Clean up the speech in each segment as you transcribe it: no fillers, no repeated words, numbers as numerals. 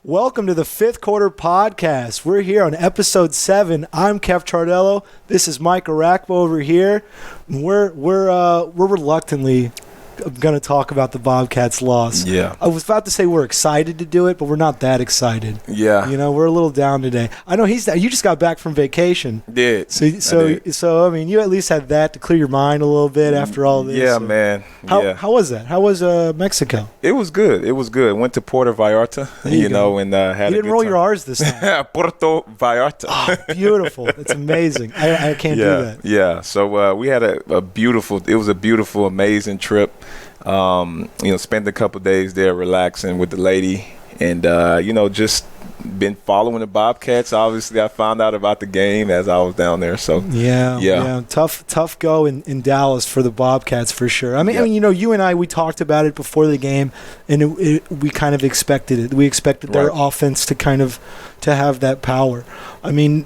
Welcome to the Fifth Quarter Podcast. We're here on episode 7. I'm Keff Ciardello. This is Mike Orakpo over here. We're reluctantly going to talk about the Bobcats' loss. Yeah. I was about to say we're excited to do it, but we're not that excited. Yeah. You know, we're a little down today. I know you just got back from vacation. Did. So I mean, you at least had that to clear your mind a little bit after all this. Yeah, man. How was that? How was Mexico? It was good. Went to Puerto Vallarta, and had you a good didn't roll time. your R's this time. Puerto Vallarta. Oh, beautiful. It's amazing. I can't do that. Yeah. So we had a beautiful, amazing trip. Spent a couple days there relaxing with the lady and, just been following the Bobcats. Obviously, I found out about the game as I was down there. So yeah. Tough go in Dallas for the Bobcats for sure. I mean, you and I, we talked about it before the game, and we kind of expected it. We expected their offense to have that power. I mean,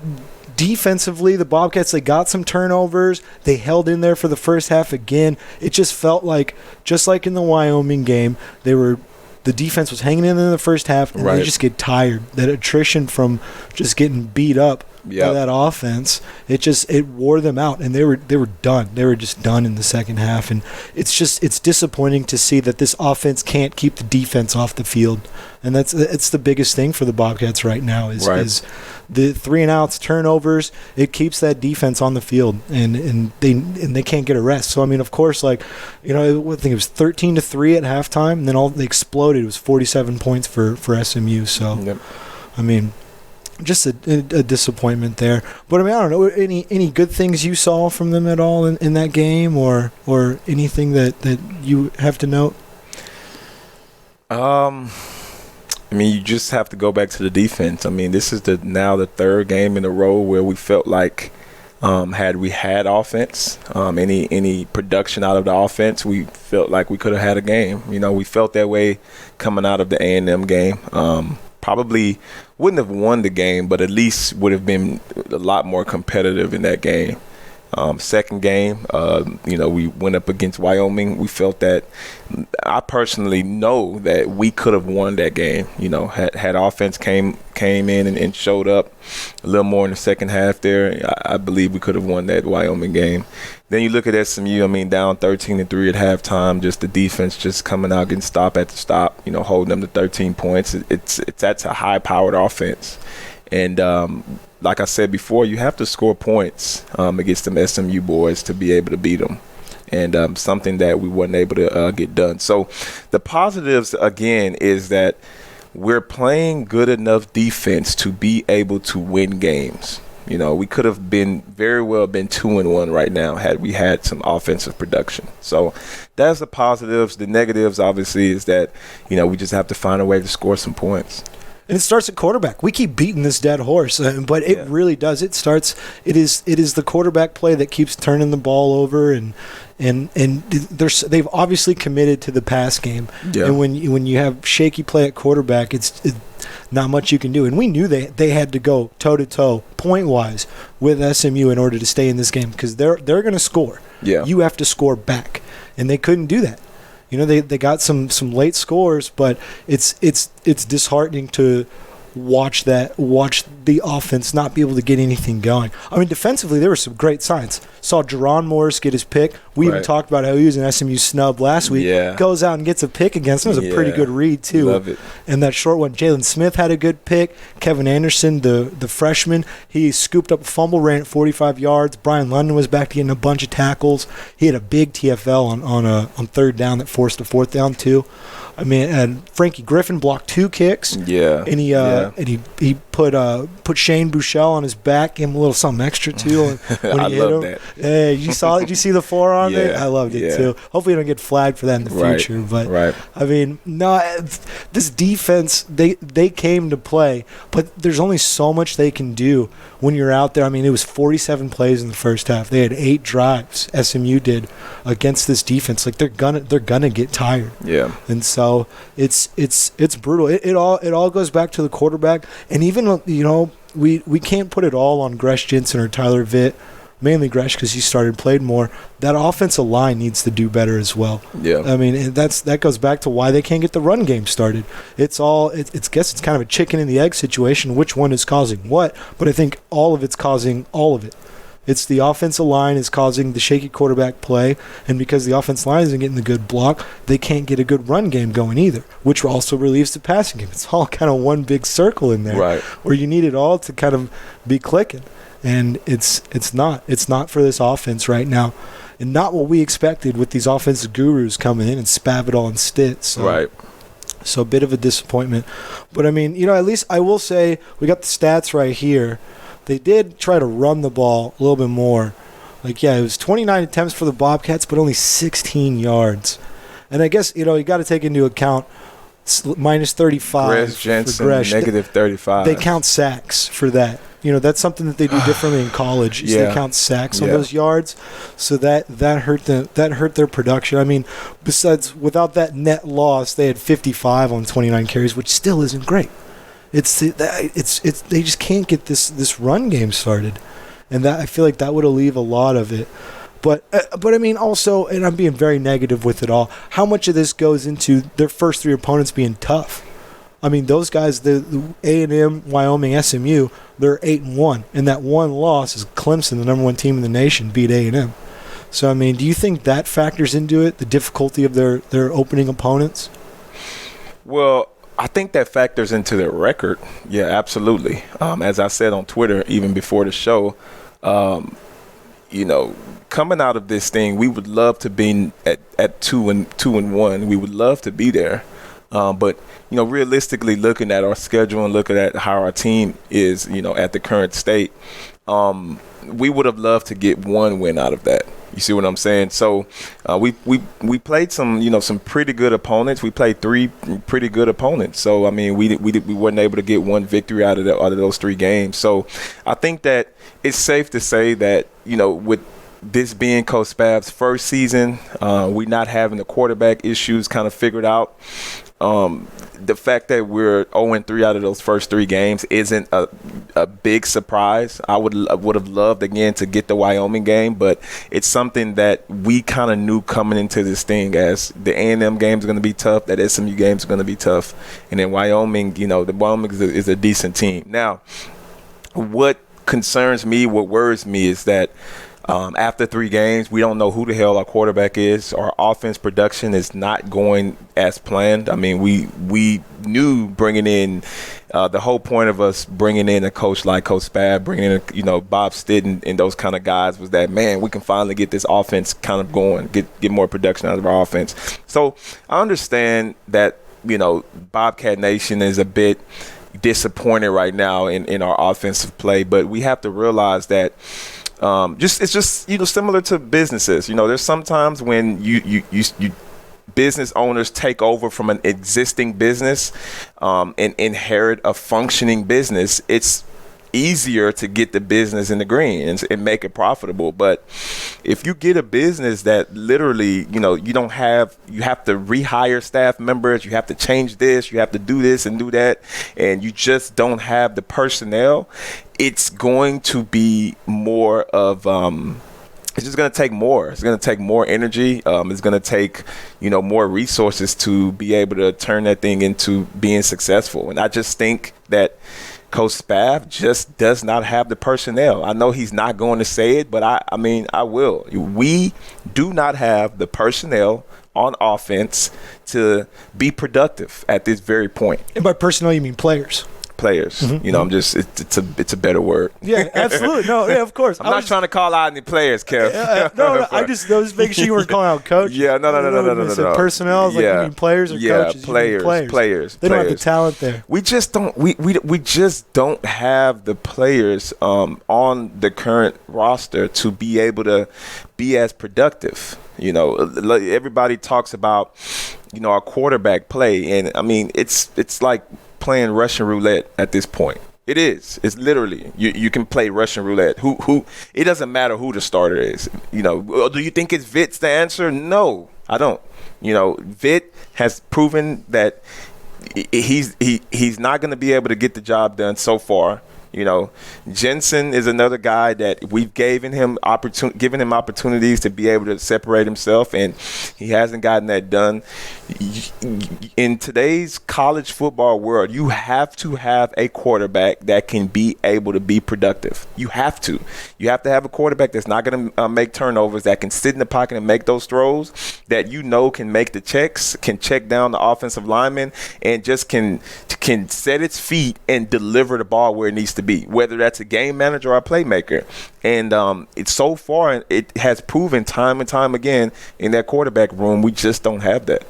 defensively, the Bobcats, they got some turnovers. They held in there for the first half again. It just felt like, just like in the Wyoming game, the defense was hanging in the first half, and they just get tired. That attrition from just getting beat up by that offense, it wore them out, and they were done. They were just done in the second half, and it's disappointing to see that this offense can't keep the defense off the field, and it's the biggest thing for the Bobcats right now is the 3-and-outs, turnovers. It keeps that defense on the field, and they can't get a rest. So I mean, of course, I think it was 13-3 at halftime, and then they exploded. It was 47 points for SMU. So I mean, just a disappointment there. But I mean, I don't know, any good things you saw from them at all in that game, or anything that you have to note? I mean, you just have to go back to the defense. I mean, this is now the third game in a row where we felt like had we had offense, any production out of the offense, we felt like we could have had a game. We felt that way coming out of the A&M game. Probably wouldn't have won the game, but at least would have been a lot more competitive in that game. Second game, we went up against Wyoming. We felt that I personally know that we could have won that game. Had offense came in and showed up a little more in the second half there, I believe we could have won that Wyoming game. Then you look at SMU, down 13-3 at halftime, just the defense just coming out, getting stop after stop, holding them to 13 points. That's a high-powered offense. And like I said before, you have to score points against them SMU boys to be able to beat them, and something that we weren't able to get done. So the positives, again, is that we're playing good enough defense to be able to win games. We could have very well been 2-1 right now had we had some offensive production. So that's the positives. The negatives, obviously, is that, we just have to find a way to score some points. And it starts at quarterback. We keep beating this dead horse, but it really does. It is the quarterback play that keeps turning the ball over, and they've obviously committed to the pass game. Yeah. And when you have shaky play at quarterback, it's not much you can do. And we knew they had to go toe to toe, point wise, with SMU in order to stay in this game, because they're going to score. Yeah. You have to score back, and they couldn't do that. They got some late scores, but it's disheartening to watch the offense not be able to get anything going. I mean, defensively, there were some great signs. Saw Jerron Morris get his pick. We even talked about how he was an SMU snub last week. Yeah. Goes out and gets a pick against him. It was a pretty good read, too. Love it. And that short one, Jalen Smith had a good pick. Kevin Anderson, the freshman, he scooped up a fumble, ran at 45 yards. Brian London was back to getting a bunch of tackles. He had a big TFL on third down that forced a fourth down, too. I mean, and Frankie Griffin blocked 2 kicks. Yeah. And he put Shane Buechele on his back, gave him a little something extra too when he hit him. That. Hey, did you see the forearm there? I loved it too. Hopefully, you don't get flagged for that in the future. But I mean, no, this defense, they came to play, but there's only so much they can do when you're out there. I mean, it was 47 plays in the first half. They had 8 drives. SMU did against this defense. Like they're gonna get tired. Yeah. And so it's brutal. It all goes back to the quarterback, and even we can't put it all on Gresh Jensen or Tyler Vitt mainly Gresh because he played more. That offensive line needs to do better as well. Yeah, I mean that goes back to why they can't get the run game started. It's kind of a chicken and the egg situation. Which one is causing what? But I think all of it's causing all of it. It's the offensive line is causing the shaky quarterback play, and because the offensive line isn't getting the good block, they can't get a good run game going either, which also relieves the passing game. It's all kind of one big circle in there, right? Where you need it all to kind of be clicking, and it's not for this offense right now, and not what we expected with these offensive gurus coming in and Spavital and Stitt. So. Right. So a bit of a disappointment, but I mean, at least I will say we got the stats right here. They did try to run the ball a little bit more. It was 29 attempts for the Bobcats, but only 16 yards. And I guess, you got to take into account minus 35 Gresh Jensen, for Gresh. negative 35. They count sacks for that. That's something that they do differently in college. Is They count sacks on those yards. So that hurt them. That hurt their production. I mean, without that net loss, they had 55 on 29 carries, which still isn't great. They just can't get this run game started, and that I feel like that would alleviate a lot of it. But I mean also, and I'm being very negative with it all. How much of this goes into their first three opponents being tough? I mean, those guys, the A&M, Wyoming, SMU, they're 8-1, and that one loss is Clemson, the number one team in the nation, beat A&M. So I mean, do you think that factors into it, the difficulty of their opening opponents? Well, I think that factors into their record. Yeah, absolutely. As I said on Twitter, even before the show, coming out of this thing, we would love to be at 2-1. We would love to be there. But realistically, looking at our schedule and looking at how our team is, at the current state, we would have loved to get one win out of that. You see what I'm saying? So we played some pretty good opponents. We played three pretty good opponents. So I mean, we weren't able to get one victory out of those three games. So I think that it's safe to say that with this being Coach Spav's first season, we not having the quarterback issues kind of figured out. The fact that we're 0-3 out of those first three games isn't a big surprise. I would have loved, again, to get the Wyoming game, but it's something that we kind of knew coming into this thing, as the A&M game is going to be tough, that SMU game is going to be tough, and then Wyoming, the Wyoming is a decent team. Now, what concerns me, what worries me is that after three games, we don't know who the hell our quarterback is. Our offense production is not going as planned. I mean, we knew bringing in the whole point of us bringing in a coach like Coach Spav, bringing in Bob Stitt and those kind of guys was that, man, we can finally get this offense kind of going, get more production out of our offense. So I understand that Bobcat Nation is a bit disappointed right now in our offensive play, but we have to realize that. It's just similar to businesses. There's sometimes when you business owners take over from an existing business and inherit a functioning business. It's easier to get the business in the green and make it profitable. But if you get a business that literally, you have to rehire staff members, you have to change this, you have to do this and do that, and you just don't have the personnel, it's going to be more of it's just going to take more. It's going to take more energy. It's going to take, more resources to be able to turn that thing into being successful. And I just think that Coach Spav just does not have the personnel. I know he's not going to say it, but I will. We do not have the personnel on offense to be productive at this very point. And by personnel, you mean players? Players, I'm just it's a better word. Yeah, absolutely. No, yeah, of course. I'm not trying to call out any players, Kev. No, I was making sure you weren't calling out coaches. Yeah, no. Personnel, like you mean players or coaches? Players. They don't have the talent there. We just don't. We just don't have the players on the current roster to be able to be as productive. Everybody talks about our quarterback play, and I mean it's like playing Russian roulette at this point. It is. It's literally you can play Russian roulette. Who? It doesn't matter who the starter is. Do you think it's Vitt's the answer? No, I don't. Vitt has proven that he's not going to be able to get the job done so far. You know, Jensen is another guy that we've given him opportunities to be able to separate himself, and he hasn't gotten that done. In today's college football world, you have to have a quarterback that can be able to be productive. You have to. You have to have a quarterback that's not going to make turnovers, that can sit in the pocket and make those throws, that can make the checks, can check down the offensive lineman, and just can set its feet and deliver the ball where it needs to be, whether that's a game manager or a playmaker. And so far, it has proven time and time again in that quarterback room, we just don't have that.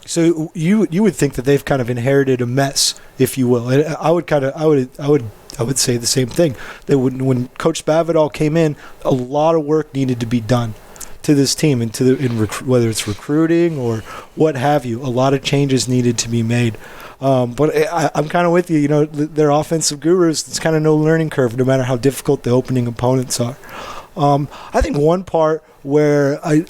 So you would think that they've kind of inherited a mess, if you will. And I would say the same thing. That when Coach Spavital came in, a lot of work needed to be done to this team, and whether it's recruiting or what have you. A lot of changes needed to be made. But I'm kind of with you. You know, they're offensive gurus. It's kind of no learning curve, no matter how difficult the opening opponents are. I think one part where I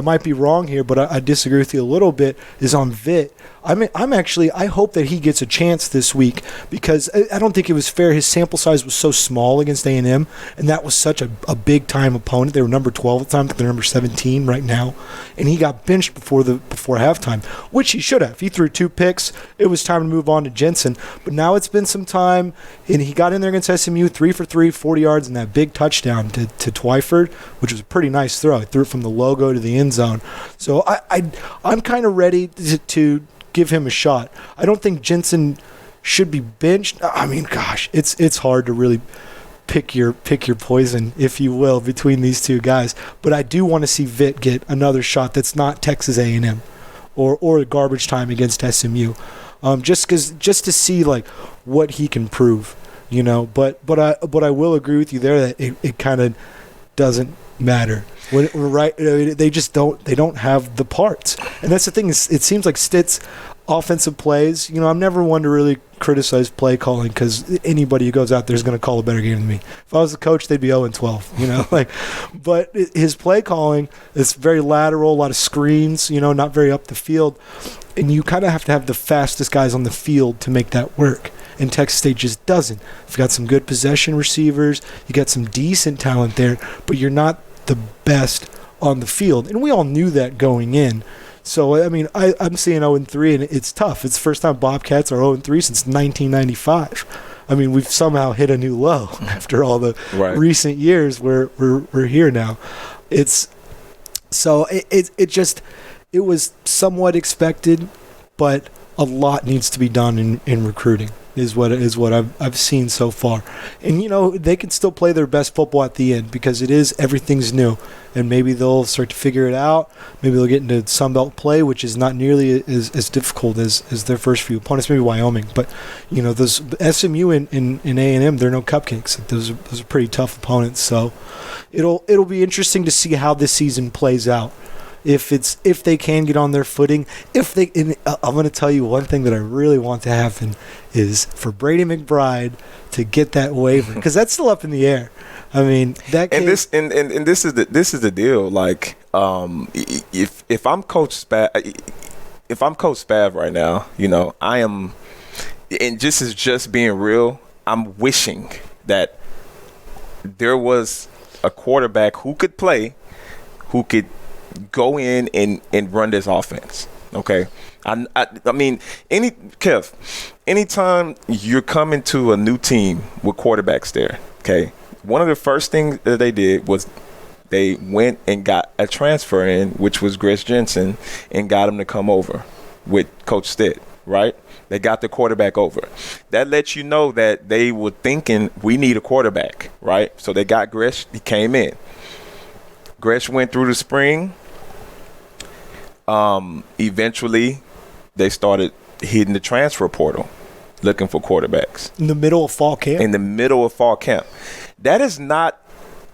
might be wrong here, but I disagree with you a little bit, is on Vitt. I hope that he gets a chance this week, because I don't think it was fair. His sample size was so small against A&M, and that was such a big-time opponent. They were number 12 at the time. I think they're number 17 right now. And he got benched before halftime, which he should have. He threw 2 picks. It was time to move on to Jensen. But now it's been some time, and he got in there against SMU, 3 for 3, 40 yards, and that big touchdown to Twyford, which was a pretty nice throw. He threw it from the logo to the end zone. So I'm kind of ready to give him a shot. I don't think Jensen should be benched. I mean, gosh, it's hard to really pick your poison, if you will, between these two guys. But I do want to see Vitt get another shot that's not Texas A&M or garbage time against SMU, just to see like what he can prove, you know. But I will agree with you there that it kind of doesn't matter. They just don't have the parts, and that's the thing. It seems like Stitt's offensive plays. You know, I'm never one to really criticize play calling, because anybody who goes out there is going to call a better game than me. If I was the coach, they'd be 0-12. You know, but his play calling is very lateral, a lot of screens. You know, not very up the field, and you kind of have to have the fastest guys on the field to make that work. And Texas State just doesn't. You've got some good possession receivers. You got some decent talent there, but you're not the best on the field. And we all knew that going in. So, I mean, I'm seeing 0-3, and it's tough. It's the first time Bobcats are 0-3 since 1995. I mean, we've somehow hit a new low after all the recent years. We're here now. It was somewhat expected, but a lot needs to be done in recruiting. Is what I've seen so far. And, you know, they can still play their best football at the end, because everything's new. And maybe they'll start to figure it out. Maybe they'll get into Sunbelt play, which is not nearly as difficult as their first few opponents, maybe Wyoming. But, you know, those SMU and A&M, they're no cupcakes. Those are pretty tough opponents. So it'll be interesting to see how this season plays out. If they can get on their footing, I'm going to tell you one thing that I really want to happen is for Brady McBride to get that waiver, because that's still up in the air. I mean, that case, and this is the deal. Like, if I'm Coach Spav right now, you know, I am, and just being real, I'm wishing that there was a quarterback who could play, who could go in and run this offense. Okay, I mean, Kev, anytime you're coming to a new team with quarterbacks there, okay, one of the first things that they did was they went and got a transfer in, which was Chris Jensen, and got him to come over with Coach Stitt, right? They got the quarterback over. That lets you know that they were thinking, we need a quarterback, right? So they got Gresh. He came in. Gresh went through the spring. Eventually, they started hitting the transfer portal, looking for quarterbacks. In the middle of fall camp. That is not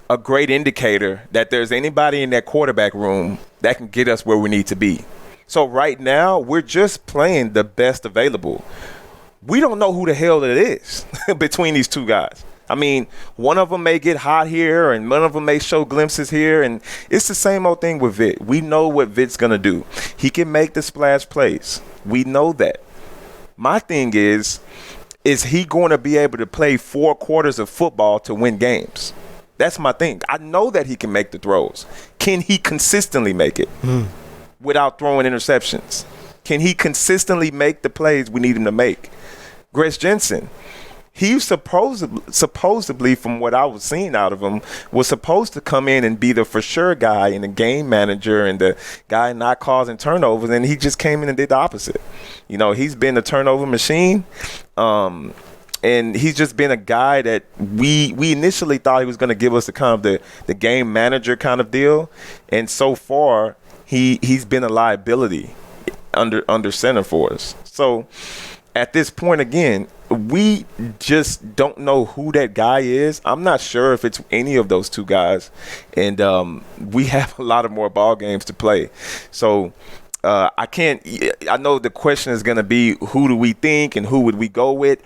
a great indicator that there's anybody in that quarterback room that can get us where we need to be. So right now, we're just playing the best available. We don't know who the hell it is between these two guys. I mean, one of them may get hot here, and one of them may show glimpses here, and it's the same old thing with Vitt. We know what Vitt's going to do. He can make the splash plays. We know that. My thing is, is he going to be able to play 4 quarters of football to win games? That's my thing. I know that he can make the throws. Can he consistently make it without throwing interceptions? Can he consistently make the plays we need him to make? Gretsch Jensen, he supposedly, from what I was seeing out of him, was supposed to come in and be the for sure guy and the game manager and the guy not causing turnovers, and he just came in and did the opposite. You know, he's been a turnover machine, and he's just been a guy that we initially thought he was going to give us the kind of the game manager kind of deal, and so far he's been a liability under center for us. So at this point, again, we just don't know who that guy is. I'm not sure if it's any of those 2 guys, and we have a lot of more ball games to play. So I can't. I know the question is going to be, who do we think and who would we go with?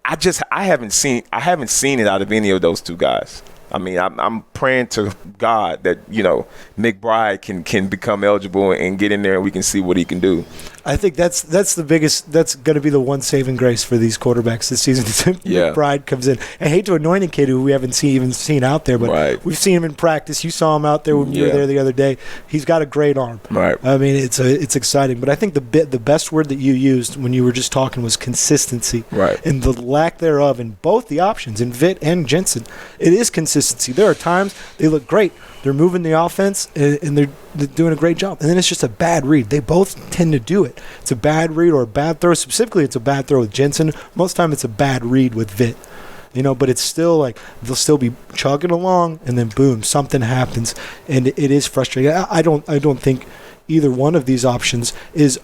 I haven't seen it out of any of those 2 guys. I mean, I'm praying to God that, you know, McBride can become eligible and get in there and we can see what he can do. I think that's the biggest. That's going to be the one saving grace for these quarterbacks this season. Yeah. McBride comes in. I hate to anoint a kid who we haven't even seen out there, but we've seen him in practice. You saw him out there when you were there the other day. He's got a great arm. Right. I mean, it's exciting. But I think the best word that you used when you were just talking was consistency. Right. And the lack thereof in both the options, in Vitt and Jensen, it is consistency. There are times they look great. They're moving the offense, and they're doing a great job. And then it's just a bad read. They both tend to do it. It's a bad read or a bad throw. Specifically, it's a bad throw with Jensen. Most time it's a bad read with Vitt. You know, but it's still like they'll still be chugging along, and then boom, something happens, and it is frustrating. I don't think either one of these options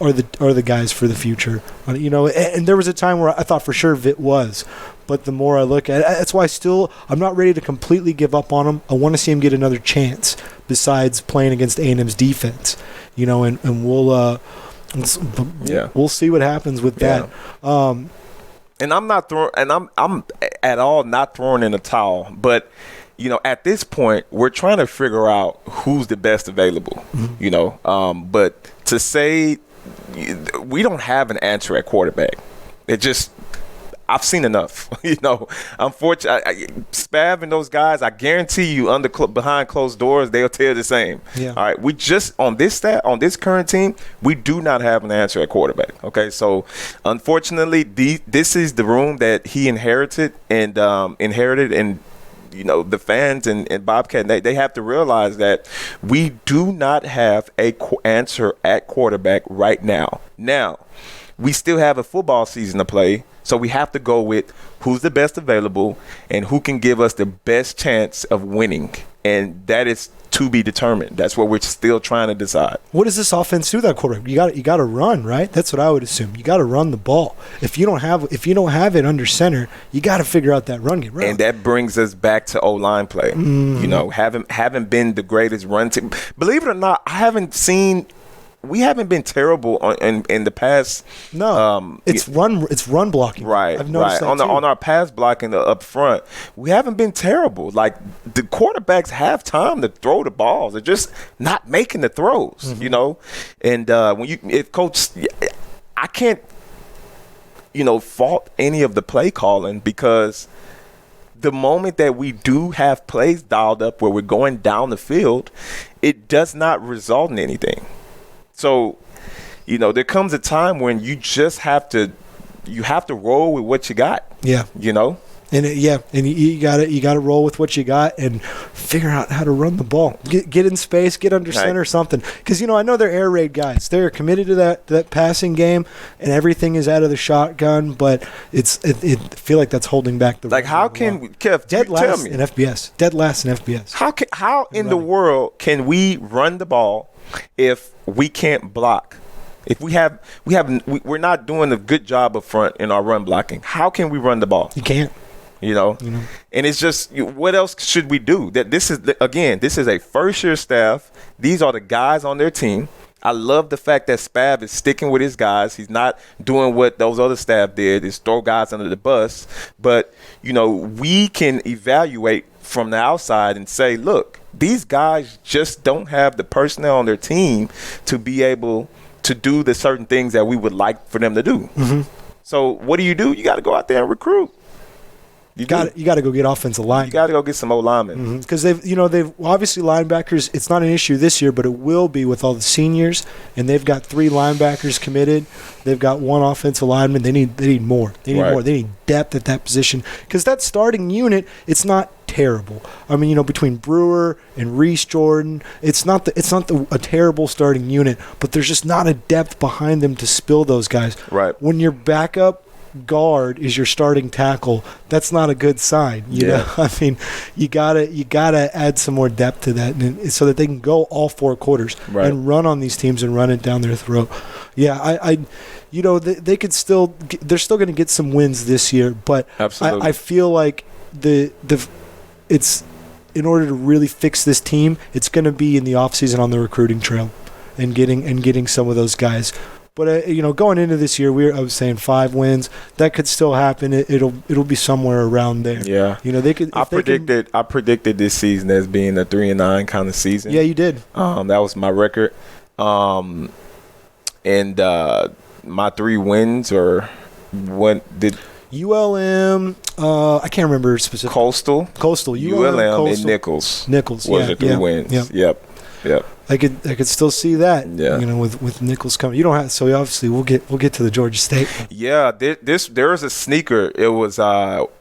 are the guys for the future. You know, and there was a time where I thought for sure Vitt was. But the more I look at it, that's why I'm not ready to completely give up on him. I want to see him get another chance besides playing against A&M's defense, you know, and we'll see what happens with that. And I'm not throwing, and I'm at all not throwing in a towel, but you know, at this point, we're trying to figure out who's the best available, you know, but to say we don't have an answer at quarterback, I've seen enough, you know. Unfortunately, Spav and those guys, I guarantee you, behind closed doors, they'll tell you the same. Yeah. All right, we just on this current team, we do not have an answer at quarterback. Okay, so unfortunately, this is the room that he inherited, and you know, the fans and Bobcat, they have to realize that we do not have a answer at quarterback right now. Now, we still have a football season to play. So we have to go with who's the best available and who can give us the best chance of winning. And that is to be determined. That's what we're still trying to decide. What does this offense do, that quarterback? You got to run, right? That's what I would assume. You got to run the ball. If you don't have it under center, you got to figure out that run game. Right? And that brings us back to O-line play. Mm-hmm. You know, haven't been the greatest run team. Believe it or not, we haven't been terrible in the past. No, it's run blocking. Right, I've noticed that on our pass blocking up front, we haven't been terrible. Like, the quarterbacks have time to throw the balls. They're just not making the throws, you know. And if coach, I can't, you know, fault any of the play calling, because the moment that we do have plays dialed up where we're going down the field, it does not result in anything. So, you know, there comes a time when you just have to roll with what you got. Yeah. You know? And you gotta roll with what you got and figure out how to run the ball. Get in space, get under center, something. Because, you know, I know they're air raid guys. They're committed to that passing game, and everything is out of the shotgun. But I feel like that's holding back the. Like, how can we, Keff? Dead last in FBS. Dead last in FBS. How in the world can we run the ball if we can't block? If we're not doing a good job up front in our run blocking, how can we run the ball? You can't. You know, and it's just, what else should we do? That this is a first-year staff. These are the guys on their team. I love the fact that Spav is sticking with his guys. He's not doing what those other staff did, is throw guys under the bus. But, you know, we can evaluate from the outside and say, look, these guys just don't have the personnel on their team to be able to do the certain things that we would like for them to do. Mm-hmm. So what do? You got to go out there and recruit. You got to go get offensive line. You got to go get some old linemen because they've obviously linebackers. It's not an issue this year, but it will be with all the seniors. And they've got 3 linebackers committed. They've got 1 offensive lineman. They need more. They need more. They need depth at that position because that starting unit, it's not terrible. I mean, between Brewer and Reese Jordan, it's not a terrible starting unit, but there's just not a depth behind them to spill those guys. Right. When your backup guard is your starting tackle, that's not a good sign. You know, I mean, you gotta add some more depth to that, so that they can go all 4 quarters and run on these teams and run it down their throat. Yeah, they could still they're still going to get some wins this year, but I feel like it's in order to really fix this team, it's going to be in the offseason on the recruiting trail and getting some of those guys. But going into this year, I was saying 5 wins. That could still happen. It'll be somewhere around there. Yeah. They could. I predicted this season as being a 3-9 kind of season. Yeah, you did. That was my record. And my 3 wins or what did ULM? I can't remember specifically. Coastal, ULM, Coastal. And Nichols. Nichols was the 3 wins. Yep. I could still see that. Yeah. With Nichols coming, you don't have. So obviously we'll get to the Georgia State. Yeah, there was a sneaker. It was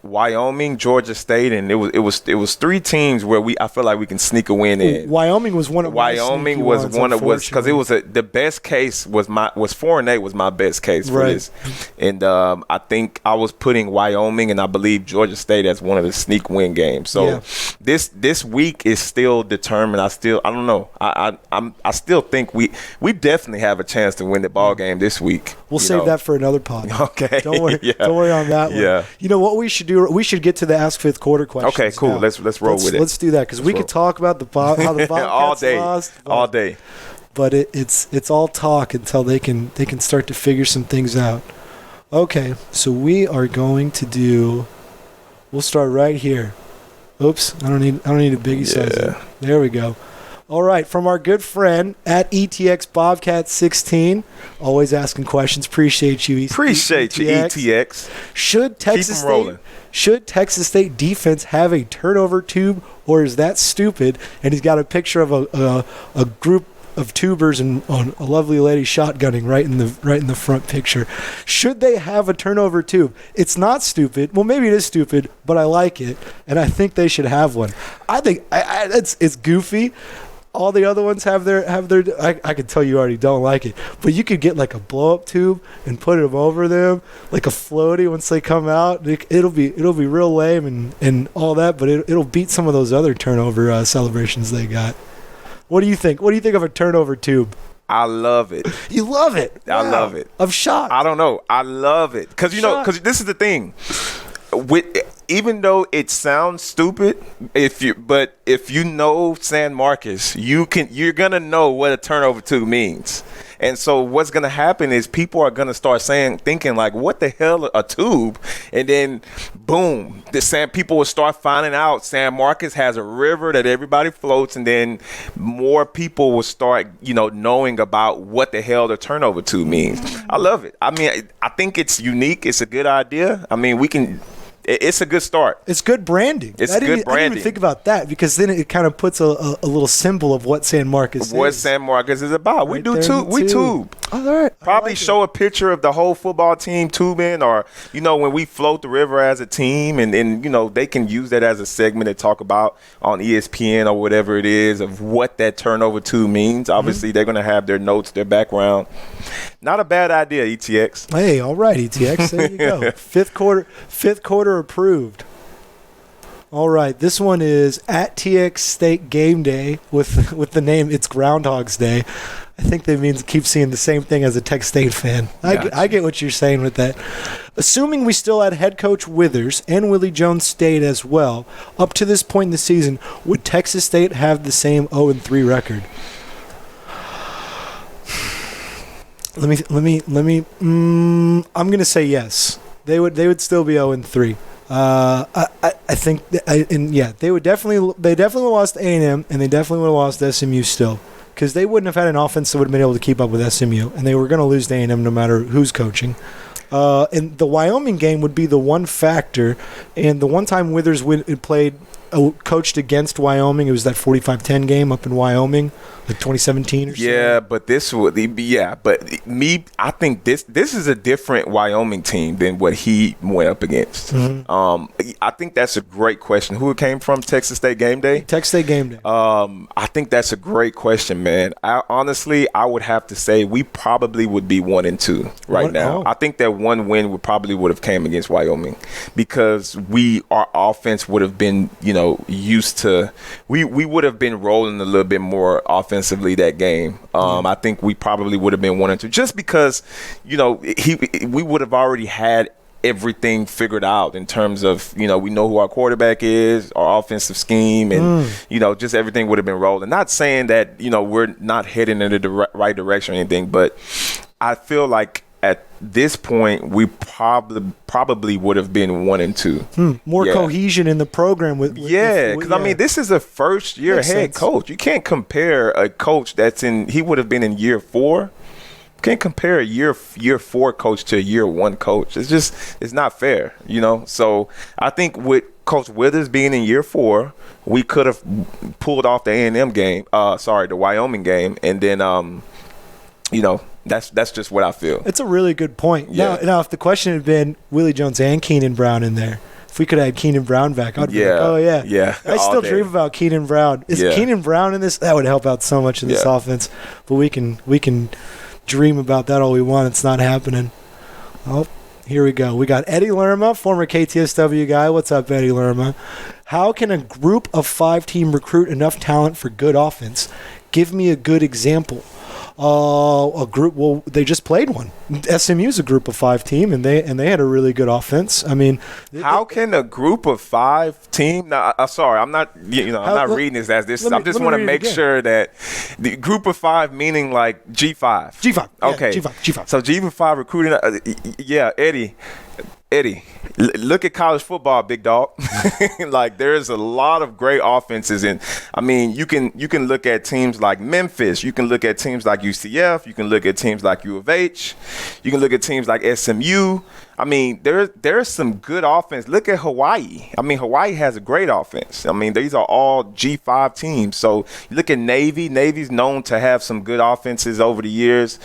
Wyoming, Georgia State, and it was 3 teams where I feel like we can sneak a win in. Wyoming was one of because it was the best case was 4-8 was my best case for this, and I think I was putting Wyoming and I believe Georgia State as one of the sneak win games. So this week is still determined. I don't know. I still think we definitely have a chance to win the ball game this week. We'll save that for another pod. Okay. Don't worry. Don't worry on that one. Yeah. You know what we should do? We should get to the Ask Fifth Quarter questions. Okay, cool. Now. Let's roll with it. Let's do that because we could talk about how the Bobcats lost all day. But it's all talk until they can start to figure some things out. Okay, so we are going to do. We'll start right here. Oops, I don't need a biggie size. There we go. All right, from our good friend at ETX Bobcat 16, always asking questions. Appreciate you. Appreciate you, ETX. Should Texas State defense have a turnover tube, or is that stupid? And he's got a picture of a group of tubers and on a lovely lady shotgunning right in the front picture. Should they have a turnover tube? It's not stupid. Well, maybe it is stupid, but I like it, and I think they should have one. I think it's goofy. All the other ones have their. I can tell you already don't like it, but you could get like a blow up tube and put them over them, like a floaty once they come out. It'll be real lame and all that, but it'll beat some of those other turnover celebrations they got. What do you think? What do you think of a turnover tube? I love it. You love it. Wow. I love it. I'm shocked. I don't know. I love it because this is the thing. Even though it sounds stupid, if you know San Marcos, you're gonna know what a turnover tube means. And so what's gonna happen is people are gonna start thinking like, what the hell, a tube? And then boom, people will start finding out San Marcos has a river that everybody floats, and then more people will start, knowing about what the hell the turnover tube means. I love it. I mean, I think it's unique. It's a good idea. I mean, it's a good start. It's good branding. I didn't even think about that because then it kind of puts a little symbol of what San Marcos is. What San Marcos is about. We do tube. We tube. Oh, all right. Probably show a picture of the whole football team tubing, or when we float the river as a team, and they can use that as a segment to talk about on ESPN or whatever it is of what that turnover tube means. Obviously, they're going to have their notes, their background. Not a bad idea, ETX. Hey, all right, ETX. There you go. Fifth quarter approved. All right, this one is at TX State Game Day with the name It's Groundhog's Day. I think that means keep seeing the same thing as a Texas State fan. I get what you're saying with that. Assuming we still had head coach Withers and Willie Jones stayed as well, up to this point in the season, would Texas State have the same 0-3 record? Let me. I'm gonna say yes. They would still be 0-3. I think, they would definitely. They definitely lost A&M, and they definitely would have lost SMU still, because they wouldn't have had an offense that would have been able to keep up with SMU, and they were going to lose to A&M no matter who's coaching. And the Wyoming game would be the one factor. And the one time Withers coached against Wyoming, it was that 45-10 game up in Wyoming, like 2017 or so. Yeah, but I think this is a different Wyoming team than what he went up against. I think that's a great question. Who it came from? Texas State game day? Texas State game day. I think that's a great question, man. I would have to say we probably would be 1-2 right now. Oh. I think that one win would have came against Wyoming because our offense would have been, used to we would have been rolling a little bit more offensively that game. I think we probably would have been 1-2 just because, we would have already had everything figured out in terms of, we know who our quarterback is, our offensive scheme, and, just everything would have been rolling. Not saying that, we're not heading in the right direction or anything, but I feel like at this point, we probably would have been 1-2. More cohesion in the program because this is a first-year head coach. You can't compare a coach he would have been in year 4. You can't compare a year 4 coach to a year 1 coach. It's not fair, So I think with Coach Withers being in year 4, we could have pulled off the A&M game. The Wyoming game, and then That's just what I feel. It's a really good point. Yeah. Now, if the question had been Willie Jones and Keenan Brown in there, if we could have had Keenan Brown back, I'd be like, oh, yeah. Yeah. I still dream about Keenan Brown. Is Keenan Brown in this? That would help out so much in this offense. But we can dream about that all we want. It's not happening. Oh, here we go. We got Eddie Lerma, former KTSW guy. What's up, Eddie Lerma? How can a group of 5 team recruit enough talent for good offense? Give me a good example. A group. Well, they just played one. SMU's a group of 5 team, and they had a really good offense. I mean, how can a group of 5 team? Now, sorry, I'm not. I'm not reading this as this. I just want to make sure that the group of 5 meaning like G5. G5. Okay. Yeah, G5. So G5 recruiting. Eddie, look at college football, big dog. Like there's a lot of great offenses, and I mean you can look at teams like Memphis, you can look at teams like UCF, you can look at teams like U of H, you can look at teams like SMU. I mean there's some good offense. Look at Hawaii. I mean Hawaii has a great offense. I mean these are all G5 teams. So you look at Navy. Navy's known to have some good offenses over the years.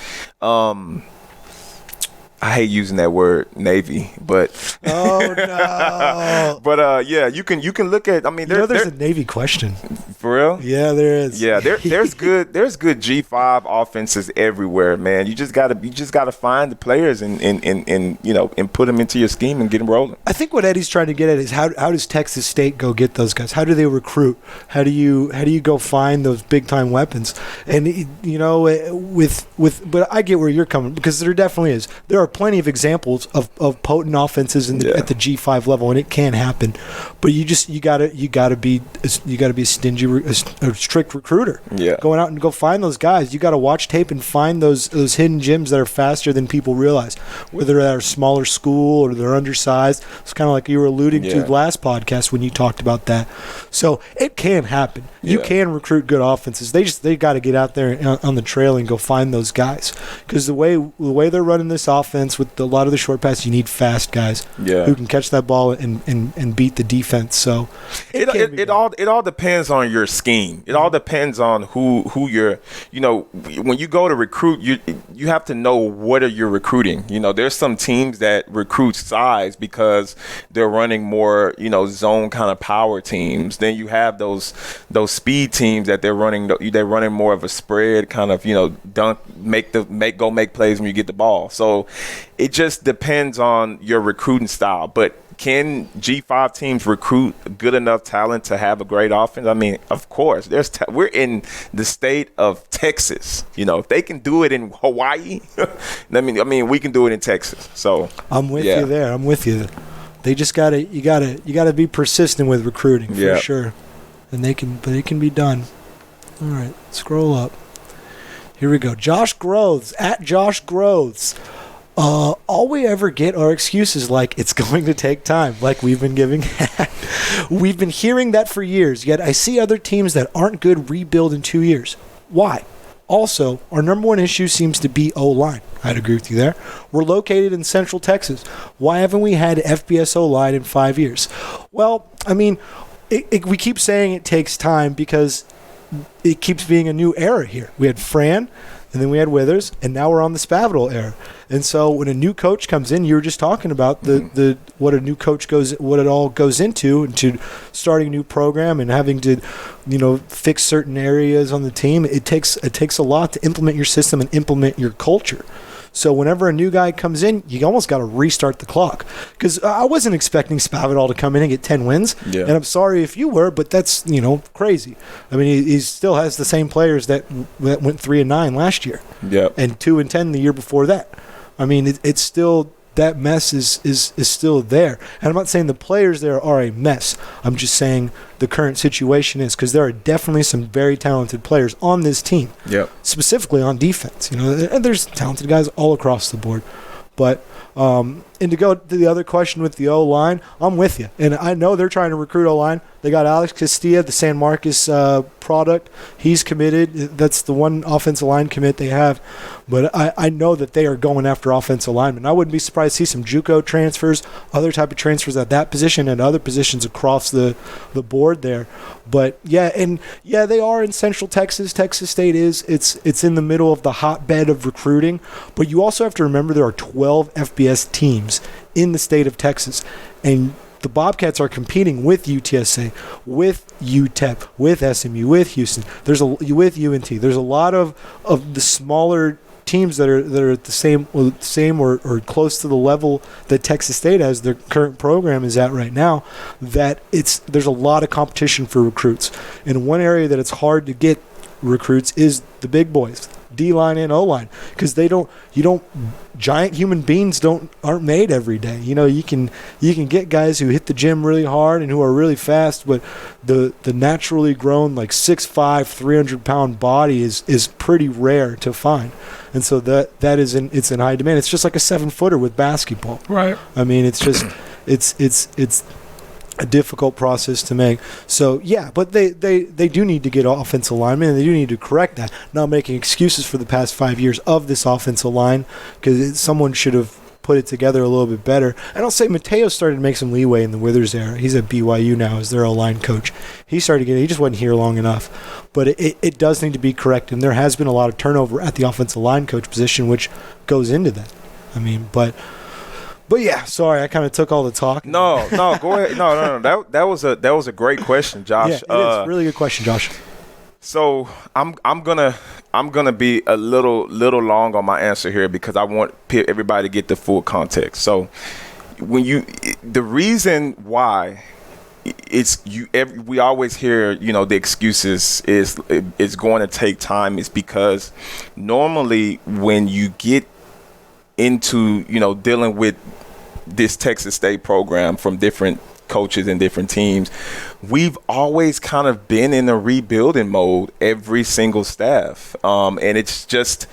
I hate using that word, Navy, but oh no. But you can look at. I mean, there's a Navy question for real. Yeah, there is. Yeah, there's good G5 offenses everywhere, man. You just gotta find the players and put them into your scheme and get them rolling. I think what Eddie's trying to get at is how does Texas State go get those guys? How do they recruit? How do you go find those big time weapons? And but I get where you're coming, because there definitely is. There are plenty of examples of potent offenses at the G5 level, and it can happen. But you gotta be a strict recruiter. Yeah. Going out and go find those guys. You got to watch tape and find those hidden gems that are faster than people realize. Whether they're at a smaller school or they're undersized. It's kind of like you were alluding to last podcast when you talked about that. So it can happen. You can recruit good offenses. They got to get out there on the trail and go find those guys, because the way they're running this offense with a lot of the short passes, you need fast guys who can catch that ball and beat the defense. So it all depends on your scheme. It all depends on who you're. When you go to recruit, you have to know what are you recruiting. There's some teams that recruit size because they're running more zone kind of power teams. Then you have those speed teams that they're running more of a spread kind of dunk, make plays when you get the ball. So it just depends on your recruiting style. But can G5 teams recruit good enough talent to have a great offense? I mean, of course. We're in the state of Texas. If they can do it in Hawaii, I mean, we can do it in Texas. So I'm with you there. I'm with you. They just you gotta be persistent with recruiting for sure, and it can be done. All right, scroll up. Here we go. Josh Groves at Josh Groves. All we ever get are excuses like it's going to take time, like we've been giving. We've been hearing that for years, yet I see other teams that aren't good rebuild in 2 years. Why? Also, our number one issue seems to be O-line. I'd agree with you there. We're located in Central Texas. Why haven't we had FBS O-line in 5 years? Well, I mean, we keep saying it takes time because it keeps being a new era here. We had Fran, and then we had Withers, and now we're on the Spavital era. And so when a new coach comes in, you were just talking about what a new coach what it all goes into starting a new program and having to, fix certain areas on the team. It takes a lot to implement your system and implement your culture. So whenever a new guy comes in, you almost got to restart the clock. Because I wasn't expecting Spavital to come in and get 10 wins. Yeah. And I'm sorry if you were, but that's, crazy. I mean, he still has the same players that went 3-9 last year. Yep. And 2-10 the year before that. I mean, it's still, that mess is still there. And I'm not saying the players there are a mess. I'm just saying the current situation is, because there are definitely some very talented players on this team. Yep. Specifically on defense. And there's talented guys all across the board. But and to go to the other question with the O-line, I'm with you. And I know they're trying to recruit O-line. They got Alex Castilla, the San Marcos product. He's committed. That's the one offensive line commit they have. But I know that they are going after offensive linemen. I wouldn't be surprised to see some JUCO transfers, other type of transfers at that position and other positions across the board there. But, they are in Central Texas. Texas State is. It's in the middle of the hotbed of recruiting. But you also have to remember there are 12 FBS teams in the state of Texas. And the Bobcats are competing with UTSA, with UTEP, with SMU, with Houston. With UNT. There's a lot of the smaller teams that are at the same or close to the level that Texas State has, their current program is at right now, that there's a lot of competition for recruits. And one area that it's hard to get recruits is the big boys, D-line and O-line, because giant human beings aren't made every day. You can get guys who hit the gym really hard and who are really fast, but the naturally grown 6'5", 300-pound body is pretty rare to find. And so it's in high demand. It's just like a 7-footer with basketball. Right. I mean, it's just it's a difficult process to make. So, but they do need to get offensive linemen, and they do need to correct that. Not making excuses for the past 5 years of this offensive line, because someone should have put it together a little bit better. And I'll say Mateo started to make some leeway in the Withers era. He's at BYU now as their O-line coach. He just wasn't here long enough. But it does need to be corrected, and there has been a lot of turnover at the offensive line coach position, which goes into that. I mean, But sorry, I kind of took all the talk. No, go ahead. No. That was a great question, Josh. Yeah, it is a really good question, Josh. So I'm gonna be a little long on my answer here because I want everybody to get the full context. So the reason why we always hear the excuses is it's going to take time is because normally when you get into dealing with this Texas State program from different coaches and different teams, we've always kind of been in a rebuilding mode every single staff, and it's just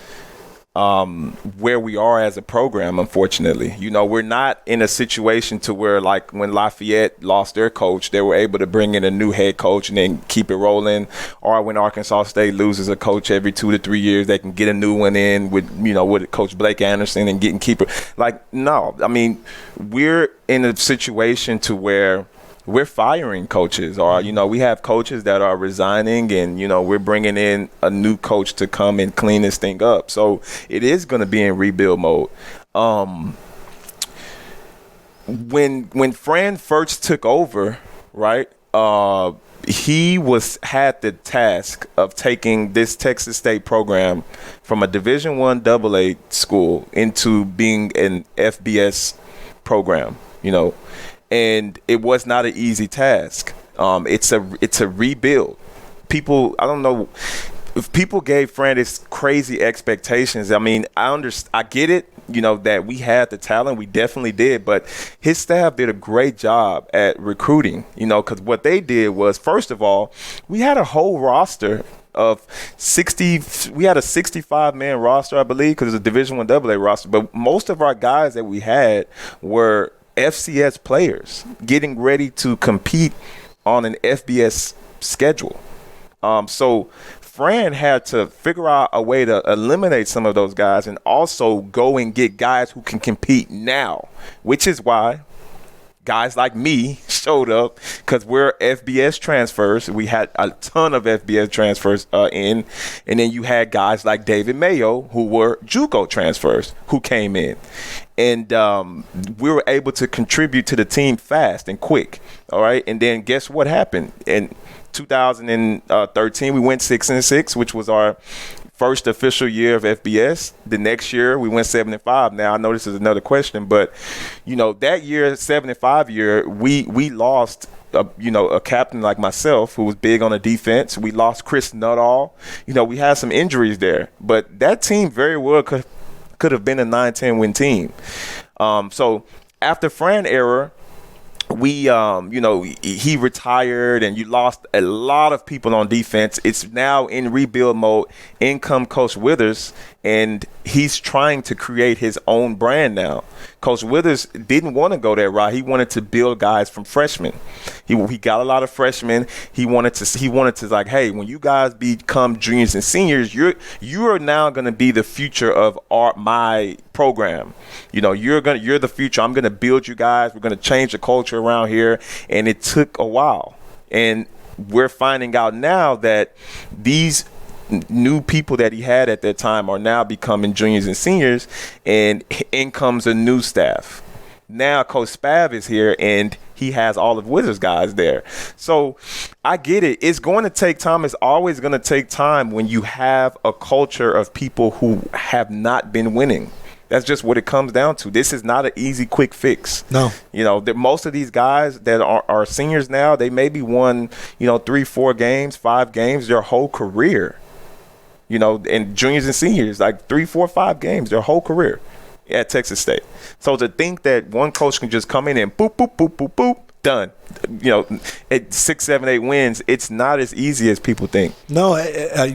where we are as a program. Unfortunately, we're not in a situation to where like when Lafayette lost their coach, they were able to bring in a new head coach and then keep it rolling, or when Arkansas State loses a coach every 2 to 3 years, they can get a new one in with with Coach Blake Anderson and keep it. Like, no, I mean, we're in a situation to where we're firing coaches, or we have coaches that are resigning, and we're bringing in a new coach to come and clean this thing up. So it is going to be in rebuild mode. When Fran first took over, right, he had the task of taking this Texas State program from a Division I AA school into being an FBS program, and it was not an easy task. It's a rebuild. I don't know if people gave Fran this crazy expectations. I mean, I get it, that we had the talent. We definitely did. But his staff did a great job at recruiting, because what they did was, first of all, we had a whole roster of 60. We had a 65-man roster, I believe, because it's a Division I AA roster. But most of our guys that we had were FCS players getting ready to compete on an FBS schedule. So Fran had to figure out a way to eliminate some of those guys and also go and get guys who can compete now, which is why guys like me showed up, because we're FBS transfers. We had a ton of FBS transfers in. And then you had guys like David Mayo, who were JUCO transfers, who came in. And we were able to contribute to the team fast and quick. All right. And then guess what happened? In 2013, we went 6-6, which was our first official year of FBS. The next year, we went 7-5. Now, I know this is another question, but, that year, 7-5 year, we lost, a captain like myself who was big on the defense. We lost Chris Nuttall. We had some injuries there. But that team very well could have been a 9-10 win team. So after Fran era, we, he retired and you lost a lot of people on defense. It's now in rebuild mode. In come Coach Withers, and he's trying to create his own brand now. Coach Withers didn't want to go that route. He wanted to build guys from freshmen. He got a lot of freshmen. He wanted to like, hey, when you guys become juniors and seniors, you are now going to be the future of my program. You're the future. I'm going to build you guys. We're going to change the culture around here. And it took a while. And we're finding out now that these new people that he had at that time are now becoming juniors and seniors, and in comes a new staff. Now Coach Spav is here, and he has all of Wizards guys there. So I get it. It's going to take time. It's always going to take time when you have a culture of people who have not been winning. That's just what it comes down to. This is not an easy, quick fix. No. Most of these guys that are seniors now, they maybe won, 3, 4 games, 5 games their whole career. And juniors and seniors, like 3, 4, 5 games their whole career at Texas State. So to think that one coach can just come in and boop, boop, boop, boop, boop, done. At 6, 7, 8 wins, it's not as easy as people think. No,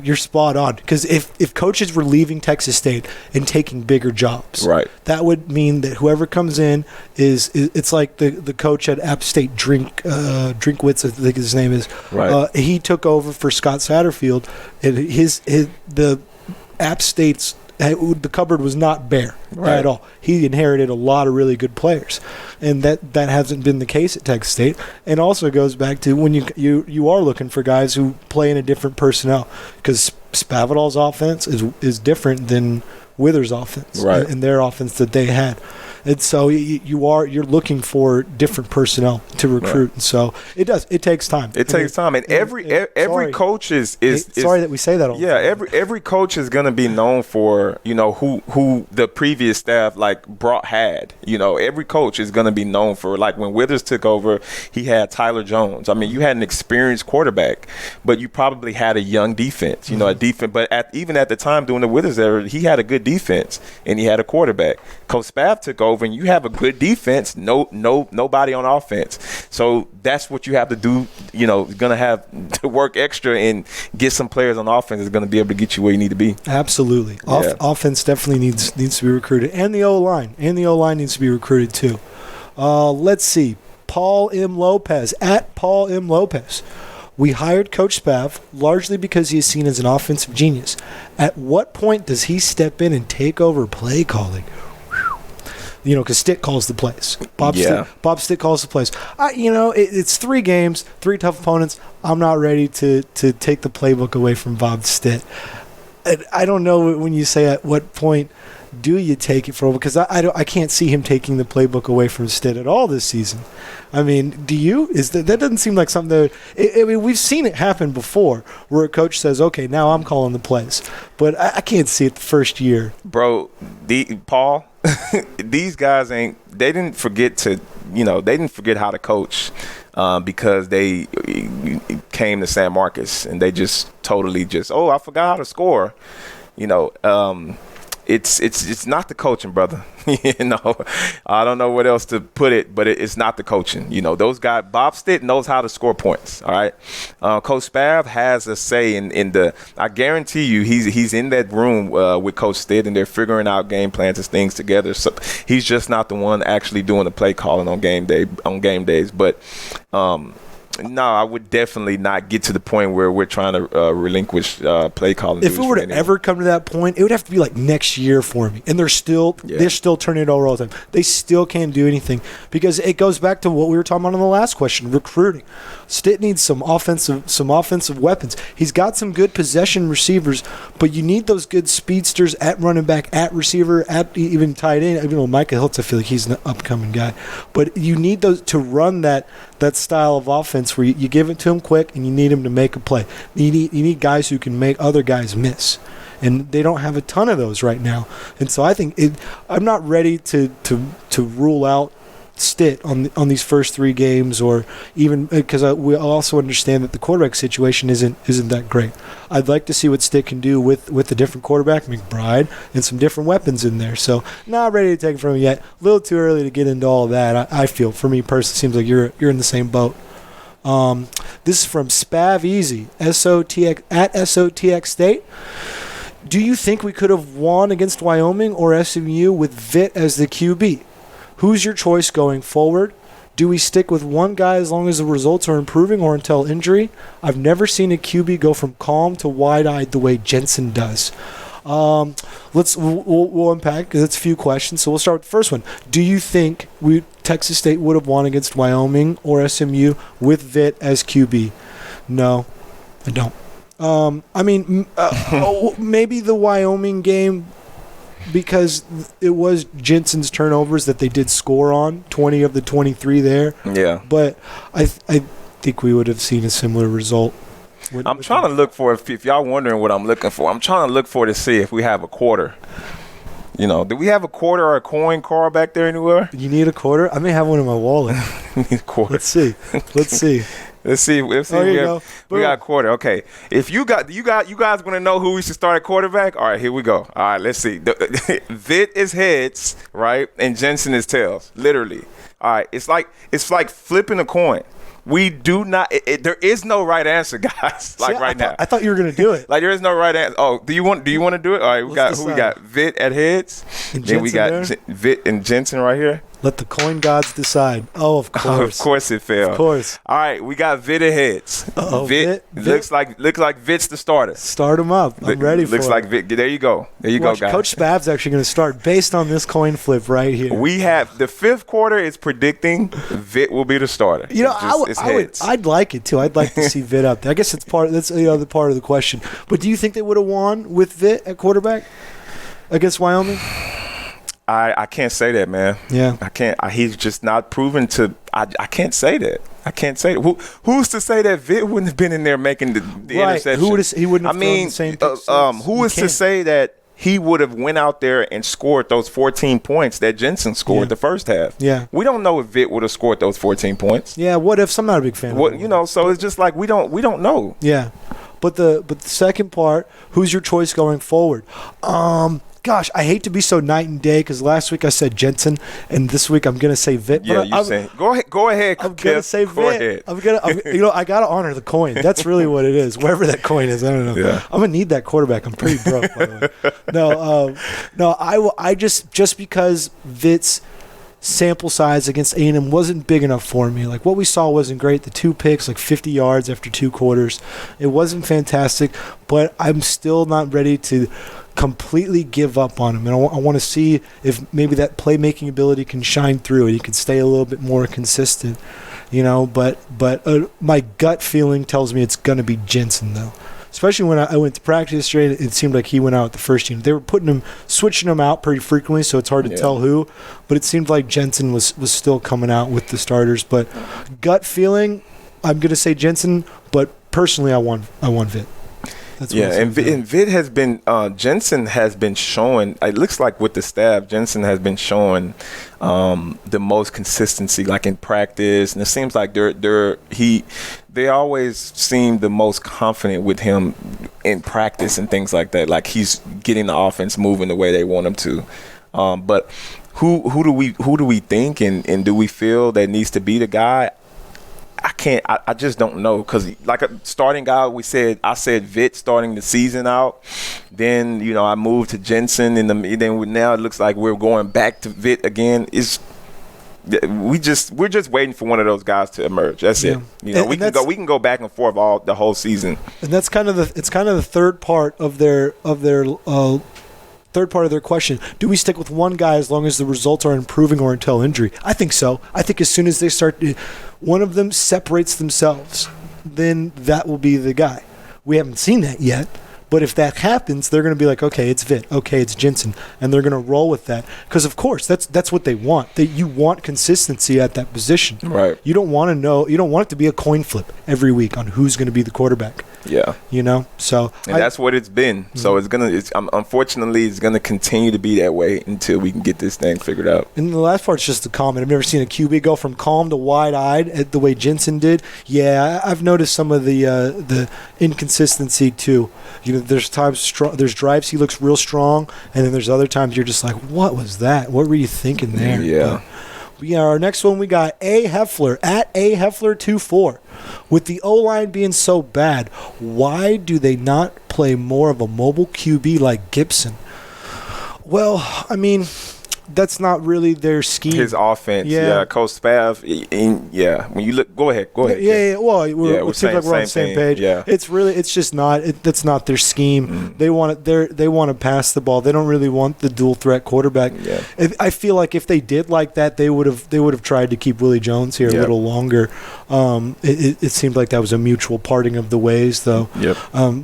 you're spot on. Because if coaches were leaving Texas State and taking bigger jobs, right, that would mean that whoever comes in it's like the coach at App State, Drinkwitz, I think his name is. Right. He took over for Scott Satterfield, and the App State's the cupboard was not bare at all. He inherited a lot of really good players, and that hasn't been the case at Texas State. And also goes back to when you are looking for guys who play in a different personnel, because Spavital's offense is different than Withers' offense and their offense that they had. And so you're looking for different personnel to recruit. Right. And so it takes time. It takes time. And every coach is sorry that we say that all the time. Every coach is going to be known for, who the previous staff had. Every coach is going to be known for, like when Withers took over, he had Tyler Jones. I mean, you had an experienced quarterback, but you probably had a young defense, a defense. But even at the time during the Withers era, he had a good defense and he had a quarterback. Coach Spav took over, and you have a good defense, nobody on offense. So that's what you have to do. You're going to have to work extra and get some players on offense that's going to be able to get you where you need to be. Absolutely. Offense definitely needs to be recruited, and the O-line. Needs to be recruited too. Let's see. Paul M. Lopez, at Paul M. Lopez. We hired Coach Spav largely because he is seen as an offensive genius. At what point does he step in and take over play calling? Because Stitt calls the plays. Bob Stitt calls the plays. It's 3 games, 3 tough opponents. I'm not ready to take the playbook away from Bob Stitt. I don't know when you say at what point do you take it from, because I can't see him taking the playbook away from Stitt at all this season. I mean, do you? That doesn't seem like something that we've seen it happen before, where a coach says, "Okay, now I'm calling the plays," but I can't see it the first year. Bro, Paul, these guys didn't forget how to coach because they came to San Marcos and they just totally I forgot how to score. It's not the coaching, brother. I don't know what else to put it, but it's not the coaching. Those guys, Bob Stitt knows how to score points. All right. Coach Spav has a say in the. I guarantee you, he's in that room with Coach Stitt, and they're figuring out game plans and things together. So he's just not the one actually doing the play calling on game days. But No, I would definitely not get to the point where we're trying to relinquish play calling. If it were to ever come to that point, it would have to be like next year for me. And they're still turning it over all the time. They still can't do anything because it goes back to what we were talking about in the last question: recruiting. Stitt needs some offensive weapons. He's got some good possession receivers, but you need those good speedsters at running back, at receiver, at even tight end. Even though Micah Hiltz, I feel like he's an upcoming guy, but you need those to run that style of offense where you give it to him quick and you need him to make a play. You need guys who can make other guys miss, and they don't have a ton of those right now. And so I think I'm not ready to rule out Stitt on these first 3 games, or even because we also understand that the quarterback situation isn't that great. I'd like to see what Stitt can do with the different quarterback, McBride, and some different weapons in there. So not ready to take it from him yet. A little too early to get into all that. I feel, for me personally, seems like you're in the same boat. This is from Spav Easy, SOTX at SOTX State. Do you think we could have won against Wyoming or SMU with Vitt as the QB? Who's your choice going forward? Do we stick with one guy as long as the results are improving or until injury? I've never seen a QB go from calm to wide-eyed the way Jensen does. We'll unpack because it's a few questions. So we'll start with the first one. Do you think Texas State would have won against Wyoming or SMU with Vitt as QB? No, I don't. Maybe the Wyoming game, because it was Jensen's turnovers that they did score on, 20 of the 23 there. Yeah. But I think we would have seen a similar result. I'm trying to look for, if y'all wondering what I'm looking for, I'm trying to look for to see if we have a quarter. Do we have a quarter or a coin card back there anywhere? You need a quarter? I may have one in my wallet. Need a quarter. Let's see. Let's see. We got a quarter. Okay. If you guys want to know who we should start at quarterback? All right, here we go. All right, let's see. Vitt is heads, right? And Jensen is tails. Literally. All right. It's like flipping a coin. We do not. There is no right answer, guys. Now. I thought you were gonna do it. There is no right answer. Oh, do you want to do it? All right. We got Vitt at heads. And then we got Vitt and Jensen right here. Let the coin gods decide. Oh, of course. Of course it fell. Of course. All right, we got Vitt at heads. Vitt looks like Vitt's the starter. Start him up. I'm ready for it. Looks like Vitt. There you go. There you go, guys. Coach Spav's actually going to start based on this coin flip right here. We have the 5th quarter is predicting Vitt will be the starter. I'd like it too. I'd like to see Vitt up there. I guess that's the part of the question. But do you think they would have won with Vitt at quarterback against Wyoming? I can't say that, man. Yeah. I can't. He's just not proven to. I can't say that. I can't say that. Who's to say that Vitt wouldn't have been in there making the interception? He wouldn't have thrown the same picks. Who is to say that he would have went out there and scored those 14 points that Jensen scored the first half? Yeah. We don't know if Vitt would have scored those 14 points. Yeah. What if? I'm not a big fan of it. So it's just like we don't know. Yeah. But the second part, who's your choice going forward? Gosh, I hate to be so night and day because last week I said Jensen and this week I'm gonna say Vitt. Yeah, you saying go ahead. I'm gonna say Vitt. I gotta honor the coin. That's really what it is. Wherever that coin is, I don't know. Yeah. I'm gonna need that quarterback. I'm pretty broke, by the way. No. I just because Vitt's sample size against A&M wasn't big enough for me. Like what we saw wasn't great. The 2 picks, like 50 yards after 2 quarters, it wasn't fantastic. But I'm still not ready to completely give up on him, and I want to see if maybe that playmaking ability can shine through and he can stay a little bit more consistent, But my gut feeling tells me it's gonna be Jensen though. Especially when I went to practice yesterday, it seemed like he went out with the first unit. They were switching him out pretty frequently, so it's hard to tell who. But it seemed like Jensen was still coming out with the starters. But gut feeling, I'm gonna say Jensen. But personally, I want Vitt. And Vitt has been Jensen has been showing. It looks like with the staff, Jensen has been showing the most consistency, like in practice, and it seems like they always seem the most confident with him in practice and things like that. Like he's getting the offense moving the way they want him to. But who do we think and do we feel that needs to be the guy? I just don't know because like a starting guy, I said Vitt starting the season out. Then I moved to Jensen then now it looks like we're going back to Vitt again. we're just waiting for one of those guys to emerge. That's it. You know, we can go back and forth the whole season. And that's kind of the third part of their question. Do we stick with one guy as long as the results are improving or until injury? I think so. I think as soon as they start, one of them separates themselves, then that will be the guy. We haven't seen that yet. But if that happens, they're going to be like, okay, it's Vitt, okay, it's Jensen, and they're going to roll with that because, of course, that's what they want. You want consistency at that position. Right. You don't want it to be a coin flip every week on who's going to be the quarterback. Yeah. You know, so that's what it's been. Mm-hmm. So unfortunately, it's gonna continue to be that way until we can get this thing figured out. And the last part's just a comment. I've never seen a QB go from calm to wide-eyed the way Jensen did. Yeah, I've noticed some of the inconsistency too. You know, there's drives he looks real strong, and then there's other times you're just like, what was that? What were you thinking there? Yeah. Our next one, we got A. Heffler at A. Heffler24. With the O-line being so bad, why do they not play more of a mobile QB like Gibson? Well, I mean, that's not really their scheme. His offense, Coach Spav, when you look, go ahead. Yeah. Well, it seems like we're on the same page. Yeah. It's just not. That's not their scheme. Mm. They want to pass the ball. They don't really want the dual threat quarterback. Yeah. I feel like if they did like that, they would have tried to keep Willie Jones here a little longer. It seemed like that was a mutual parting of the ways, though. Yep.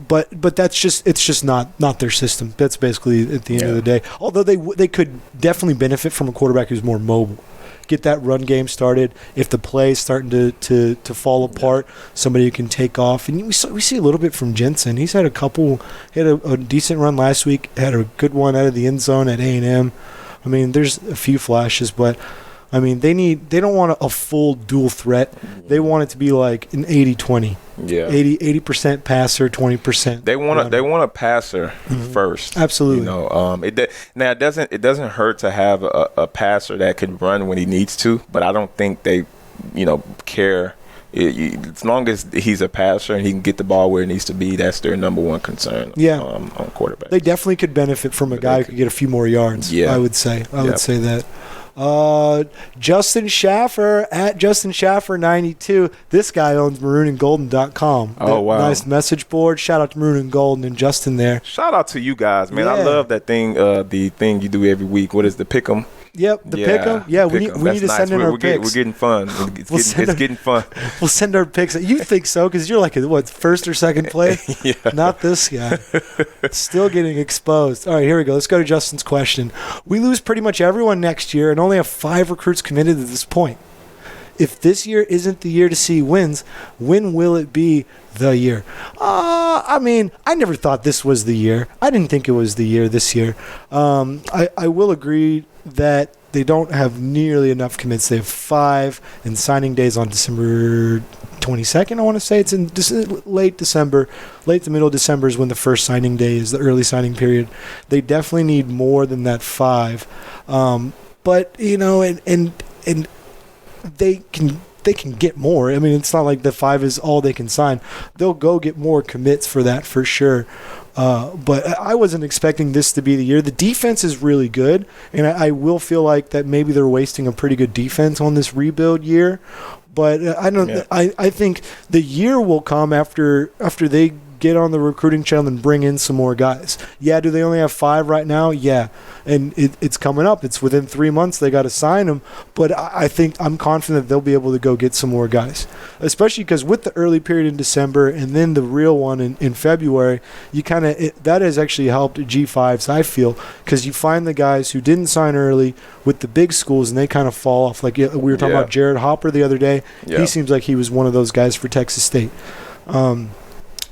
But it's just not their system. That's basically at the end of the day. Although they could definitely benefit from a quarterback who's more mobile. Get that run game started. If the play is starting to fall apart, somebody who can take off. And we see a little bit from Jensen. He's had a decent run last week. Had a good one out of the end zone at A&M. I mean, there's a few flashes, but I mean, they don't want a full dual threat. They want it to be like an 80-20. Yeah. 80% passer, 20%. They want a passer first. Absolutely. You know, it doesn't hurt to have a passer that can run when he needs to, but I don't think they, care. As long as he's a passer and he can get the ball where it needs to be, that's their number one concern. Yeah. On quarterback. They definitely could benefit from a guy who could get a few more yards. Yeah. I would say that. Justin Schaffer at Justin Schaffer 92. This guy owns maroonandgolden.com. Oh, wow. Nice message board. Shout out to Maroon and Golden and Justin there. Shout out to you guys, man. I love that thing, the thing you do every week. What is the Pick'em? Yep, the Pick'em. Yeah, we need to send in our picks. We're getting fun. It's getting fun. We'll send our picks. You think so? Because you're like, first or second place? Yeah. Not this guy. Still getting exposed. All right, here we go. Let's go to Justin's question. We lose pretty much everyone next year and only have 5 recruits committed at this point. If this year isn't the year to see wins, when will it be the year? I mean, I never thought this was the year. I didn't think it was the year this year. I will agree that they don't have nearly enough commits. They have 5, and signing days on December 22nd, I want to say. It's in late December. Late to middle December is when the first signing day is, the early signing period. They definitely need more than that 5. But, and they can get more. I mean, it's not like the 5 is all they can sign. They'll go get more commits for that for sure. But I wasn't expecting this to be the year. The defense is really good, and I will feel like that maybe they're wasting a pretty good defense on this rebuild year. But I don't. Yeah. I think the year will come after they get on the recruiting channel and bring in some more guys. Yeah, do they only have 5 right now? Yeah, and it's coming up. It's within 3 months they got to sign them. But I think I'm confident they'll be able to go get some more guys, especially because with the early period in December and then the real one in February, that has actually helped G5s, I feel, because you find the guys who didn't sign early with the big schools and they kind of fall off. Like we were talking about Jared Hopper the other day. Yeah. He seems like he was one of those guys for Texas State.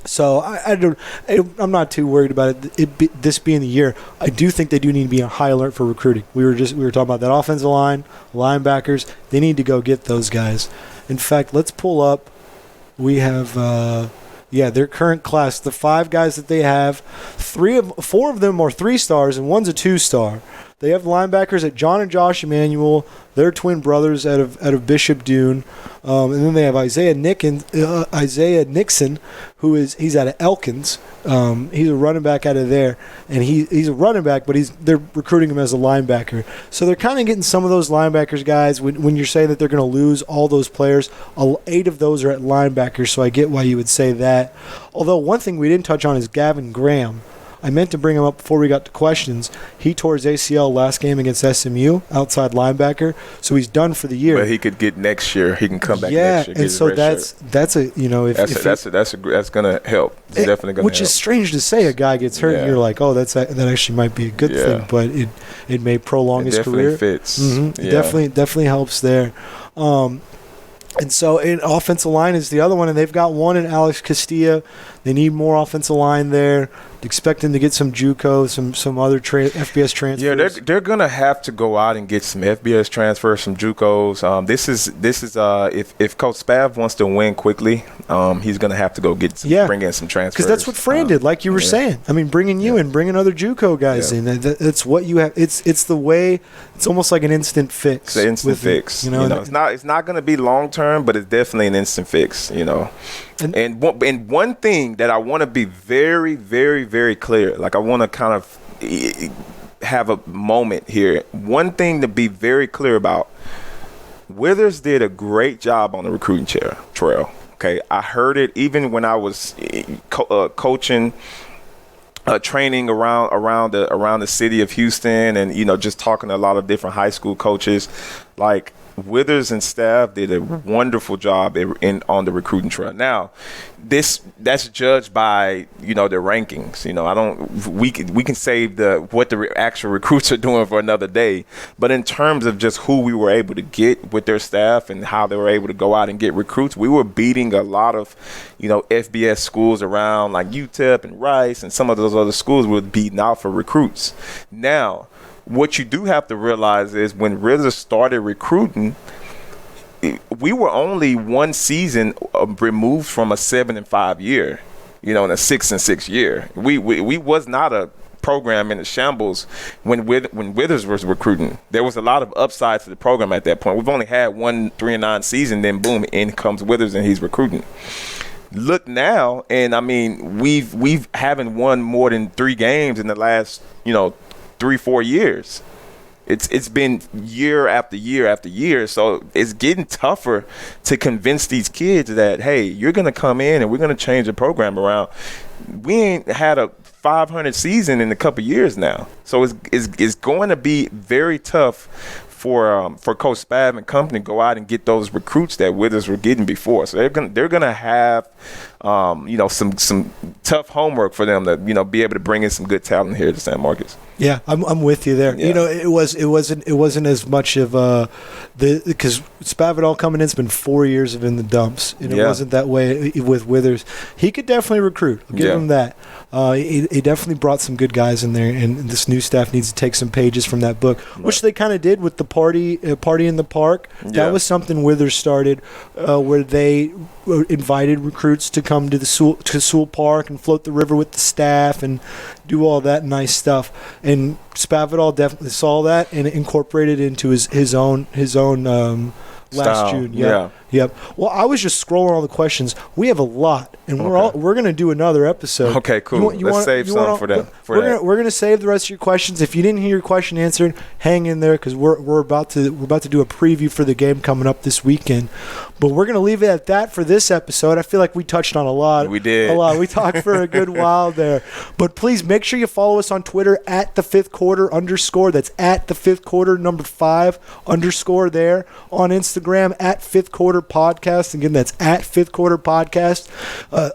So I'm not too worried about this being the year. I do think they do need to be on high alert for recruiting. We were talking about that offensive line, linebackers. They need to go get those guys. In fact, let's pull up. We have their current class. The 5 guys that they have, 4 of them are 3-stars, and one's a 2-star. They have linebackers at John and Josh Emanuel. They're twin brothers out of Bishop Dune. And then they have Isaiah Nixon, he's out of Elkins. He's a running back out of there. And he's a running back, but they're recruiting him as a linebacker. So they're kind of getting some of those linebackers, guys. When you're saying that they're going to lose all those players, 8 of those are at linebackers, so I get why you would say that. Although one thing we didn't touch on is Gavin Graham. I meant to bring him up before we got to questions. He tore his ACL last game against SMU, outside linebacker, so he's done for the year. But he could get next year. He can come back next year. Yeah, and so that's going to help. It's definitely going to help. Which is strange to say. A guy gets hurt, and you're like, oh, that actually might be a good thing, but it may prolong his career. It definitely fits. Mm-hmm. Yeah. Definitely helps there. And so in offensive line is the other one, and they've got one in Alex Castilla. They need more offensive line there. Expect them to get some JUCO, some other FBS transfers. Yeah, they're gonna have to go out and get some FBS transfers, some JUCOs. This is if Coach Spav wants to win quickly, he's gonna have to go bring in some transfers. Because that's what Fran did, like you were saying. I mean, bringing you in, bringing other JUCO guys in. That's what you have. It's the way. It's almost like an instant fix. It's an instant fix. It's not gonna be long term, but it's definitely an instant fix. And one thing that I want to be very, very, very clear, like I want to kind of have a moment here. One thing to be very clear about, Withers did a great job on the recruiting trail. Okay, I heard it even when I was coaching, training around the city of Houston, and just talking to a lot of different high school coaches, like. Withers and staff did a wonderful job on the recruiting trail. Now, that's judged by their rankings. We can save what the actual recruits are doing for another day. But in terms of just who we were able to get with their staff and how they were able to go out and get recruits, we were beating a lot of FBS schools around like UTEP and Rice and some of those other schools were beating out for recruits. Now. What you do have to realize is when Withers started recruiting, we were only one season removed from a 7-5 year, and a 6-6 year. We was not a program in the shambles when Withers was recruiting. There was a lot of upside to the program at that point. We've only had one 3-9 season, then boom, in comes Withers and he's recruiting. Look now, and I mean we've haven't won more than 3 games in the last 3-4 years. It's been year after year after year, so it's getting tougher to convince these kids that, hey, you're going to come in and we're going to change the program around. We ain't had a 500 season in a couple years now, so it's going to be very tough for Coach Spav and company to go out and get those recruits that Withers were getting before. So they're gonna have some tough homework for them to be able to bring in some good talent here to San Marcos. Yeah, I'm with you there. Yeah. It wasn't as much of because Spavital coming in, it's been 4 years of in the dumps, and it wasn't that way with Withers. He could definitely recruit. I'll give him that. He definitely brought some good guys in there, and this new staff needs to take some pages from that book, which they kind of did with the party in the park. That was something Withers started, where they invited recruits to come to Sewell Park and float the river with the staff and do all that nice stuff. And Spavital definitely saw that and incorporated it into his own last June. Yep. Well, I was just scrolling all the questions. We have a lot, and we're going to do another episode. Okay, cool. Let's save some for that. We're going to save the rest of your questions. If you didn't hear your question answered, hang in there because we're about to do a preview for the game coming up this weekend. But we're going to leave it at that for this episode. I feel like we touched on a lot. We did. A lot. We talked for a good while there. But please make sure you follow us on Twitter at @the5th_. That's at @the5th_, number 5 _ there. On Instagram at 5th Quarter Podcast. Again, that's at 5th Quarter Podcast.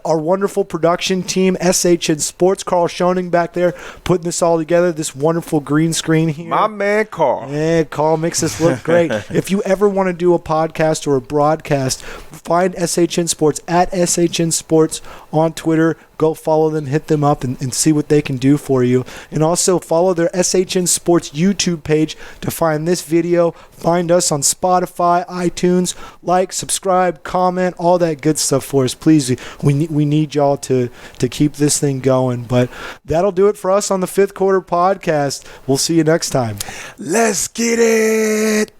Our wonderful production team, SHN Sports, Carl Schoening back there putting this all together, this wonderful green screen here. My man, Carl. Yeah, Carl makes us look great. If you ever want to do a podcast or a broadcast, find SHN Sports at SHN Sports on Twitter. Go follow them, hit them up, and see what they can do for you. And also follow their SHN Sports YouTube page to find this video. Find us on Spotify, iTunes. Like, subscribe, comment, all that good stuff for us. Please, we need y'all to keep this thing going. But that'll do it for us on the Fifth Quarter Podcast. We'll see you next time. Let's get it.